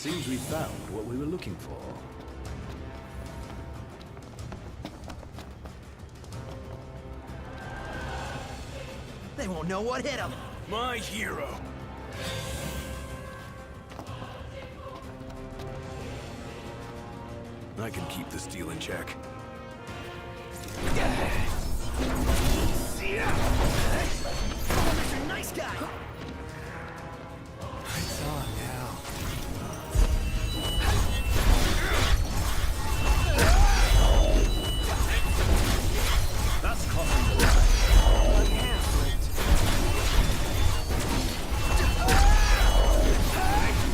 Seems we found what we were looking for. They won't know what hit them. My hero. I can keep the steel in check. See ya. Mr. Nice Guy. It's on now. That's costing the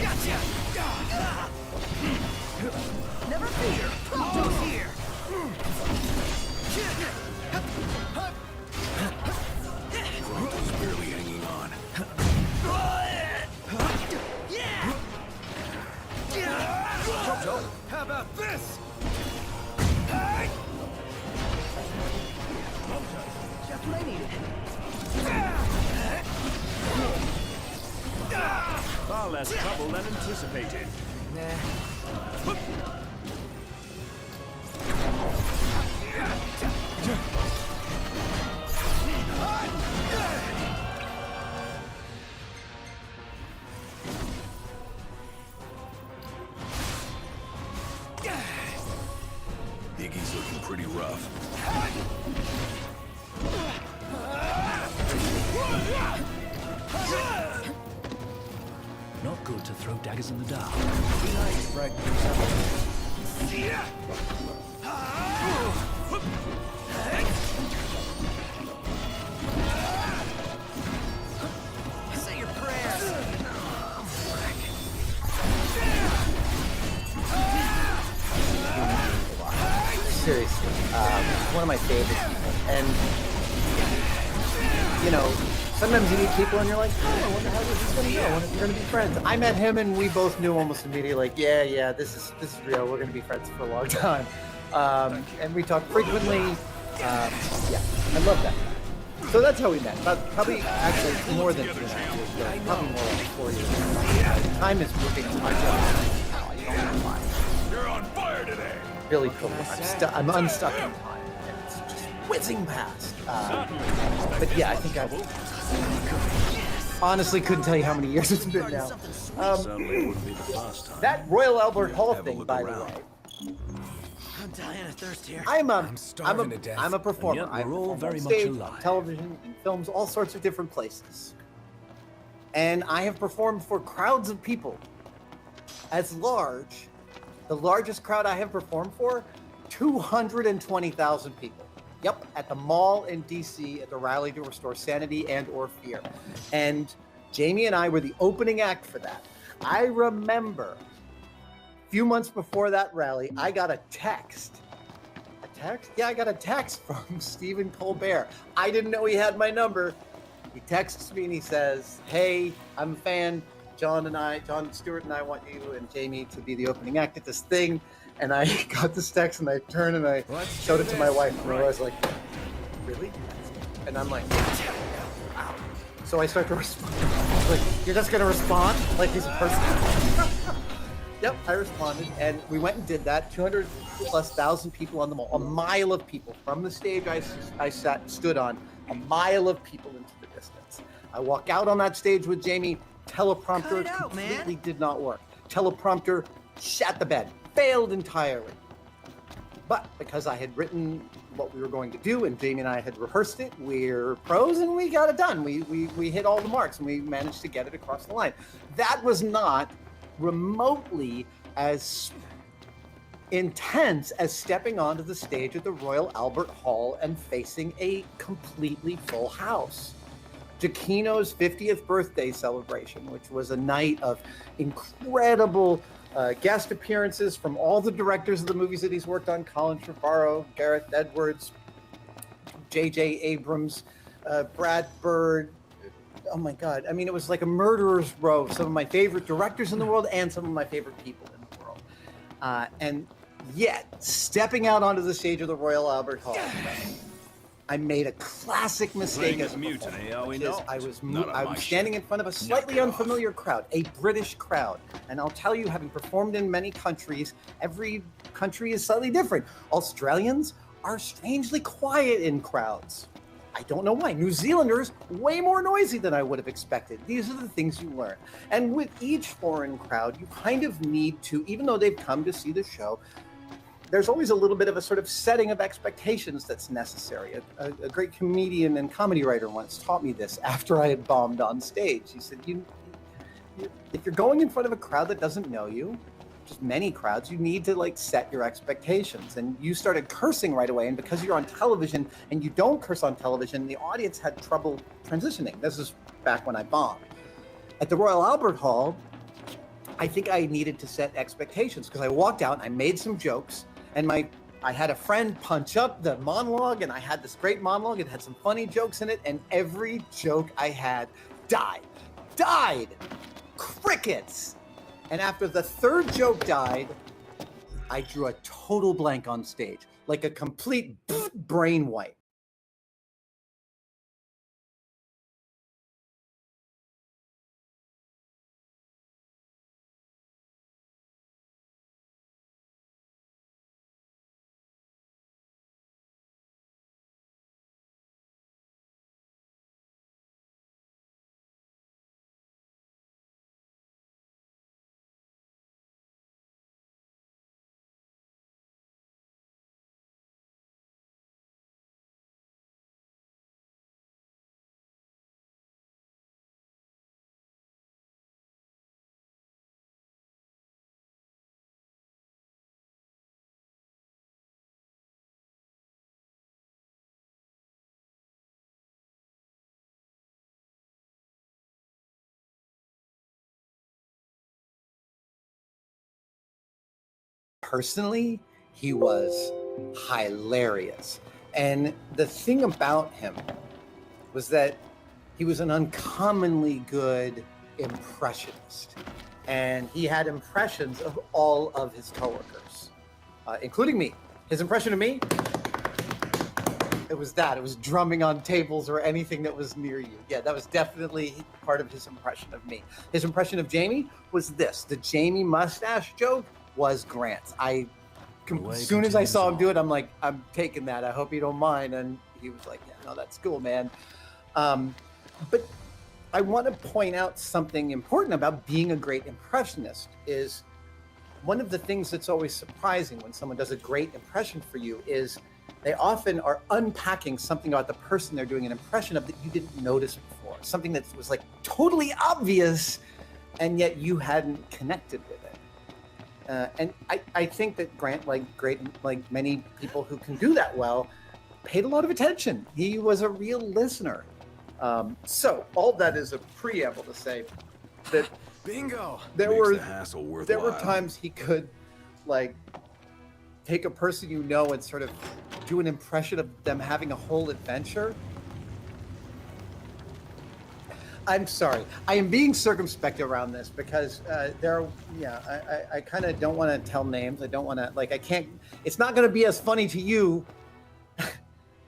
Gotcha. Never fear. Proto's here. Fronto's barely hanging on. Proto, how about this? Just what I needed. far less trouble than anticipated. Iggy's looking pretty rough. Not good to throw daggers in the dark. Nice, Greg. Say your prayers. Seriously, one of my favorites. And, you know, sometimes you meet people and you're like, oh, I wonder how this is going to go. I wonder if we're going to be friends. I met him and we both knew almost immediately, like, yeah, this is real. We're going to be friends for a long time. And we talk frequently. Yeah, I love that guy. So that's how we met. But probably, actually, more than 2.5 years ago. Probably more like 4 years ago. Time is moving on my job. You don't know why. You're on fire today. Really cool. I'm unstuck in time, and it's just whizzing past. But yeah, I think honestly couldn't tell you how many years it's been now. Certainly wouldn't be the first time. That Royal Albert Hall Have a thing, look by around. the way. I'm dying of thirst here. I'm starving to death. I'm a performer. And yet we're all I'm very on much stage, alike. television, and films, all sorts of different places. And I have performed for crowds of people as large. The largest crowd I have performed for, 220,000 people. Yep, at the mall in DC at the rally to restore sanity and or fear. And Jamie and I were the opening act for that. I remember a few months before that rally, I got a text. A text? Yeah, I got a text from Stephen Colbert. I didn't know he had my number. He texts me and he says, hey, I'm a fan. John Stewart and I want you and Jamie to be the opening act at this thing. And I got this text and I turned and I showed it to my wife. And I was like, really? And I'm like, wow. So I start to respond. Like, you're just going to respond? Like he's a person? Yep, I responded. And we went and did that. 200,000+ people on the mall. A mile of people from the stage I stood on. A mile of people into the distance. I walk out on that stage with Jamie. Teleprompter completely did not work. Teleprompter shat the bed, failed entirely. But because I had written what we were going to do and Jamie and I had rehearsed it, we're pros and we got it done. We hit all the marks and we managed to get it across the line. That was not remotely as intense as stepping onto the stage at the Royal Albert Hall and facing a completely full house. Giacchino's 50th birthday celebration, which was a night of incredible guest appearances from all the directors of the movies that he's worked on, Colin Trevorrow, Gareth Edwards, J.J. Abrams, Brad Bird. Oh my God. I mean, it was like a murderer's row of some of my favorite directors in the world and some of my favorite people in the world. And yet, stepping out onto the stage of the Royal Albert Hall, I made a classic mistake Playing as at a performer, mutiny, are we which is not? I was Not on I my was standing ship. in front of a Knock slightly it off. unfamiliar crowd, a British crowd. And I'll tell you, having performed in many countries, every country is slightly different. Australians are strangely quiet in crowds. I don't know why. New Zealanders, way more noisy than I would have expected. These are the things you learn. And with each foreign crowd, you kind of need to, even though they've come to see the show, there's always a little bit of a sort of setting of expectations that's necessary. A great comedian and comedy writer once taught me this after I had bombed on stage. He said, if you're going in front of a crowd that doesn't know you, just many crowds, you need to like set your expectations. And you started cursing right away. And because you're on television and you don't curse on television, the audience had trouble transitioning. This is back when I bombed. At the Royal Albert Hall, I think I needed to set expectations because I walked out and I made some jokes. And I had a friend punch up the monologue, and I had this great monologue. It had some funny jokes in it, and every joke I had died. Crickets. And after the third joke died, I drew a total blank on stage, like a complete brain wipe. Personally, he was hilarious. And the thing about him was that he was an uncommonly good impressionist. And he had impressions of all of his coworkers, including me. His impression of me, it was drumming on tables or anything that was near you. Yeah, that was definitely part of his impression of me. His impression of Jamie was this. The Jamie mustache joke was Grant's. As soon as I saw him do it, I'm like, I'm taking that. I hope you don't mind. And he was like, yeah, no, that's cool, man. But I want to point out something important about being a great impressionist is one of the things that's always surprising when someone does a great impression for you is they often are unpacking something about the person they're doing an impression of that you didn't notice before, something that was like totally obvious, and yet you hadn't connected with it. And I think that Grant, like many people who can do that well, paid a lot of attention. He was a real listener. So all that is a preamble to say that Bingo. there Makes were the hassle worthwhile. there were times he could like take a person you know and sort of do an impression of them having a whole adventure. I'm sorry. I am being circumspect around this because I kind of don't want to tell names. I don't want to, I can't, it's not going to be as funny to you.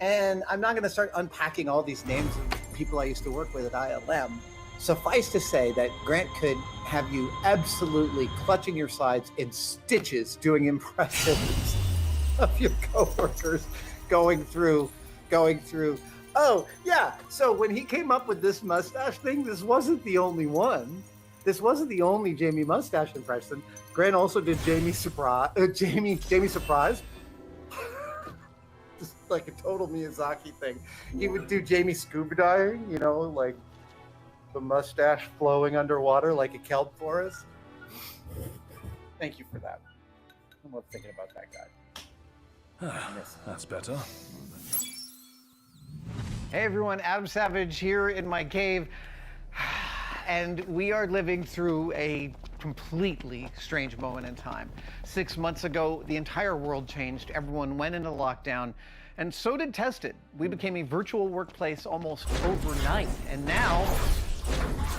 And I'm not going to start unpacking all these names of people I used to work with at ILM. Suffice to say that Grant could have you absolutely clutching your sides in stitches doing impressions of your coworkers going through. Oh, yeah. So when he came up with this mustache thing, this wasn't the only one. This wasn't the only Jamie mustache impression. Grant also did Jamie Surprise. Just like a total Miyazaki thing. He would do Jamie scuba diving, like the mustache flowing underwater like a kelp forest. Thank you for that. I love thinking about that guy. That's better. Hey everyone, Adam Savage here in my cave. And we are living through a completely strange moment in time. 6 months ago, the entire world changed. Everyone went into lockdown, and so did Tested. We became a virtual workplace almost overnight. And now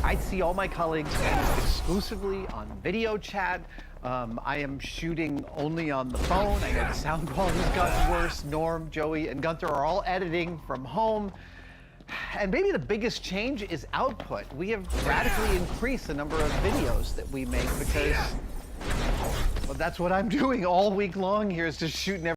I'd see all my colleagues exclusively on video chat. I am shooting only on the phone. I know the sound quality's gotten worse. Norm, Joey, and Gunther are all editing from home. And maybe the biggest change is output. We have radically increased the number of videos that we make because, well, that's what I'm doing all week long here, is just shooting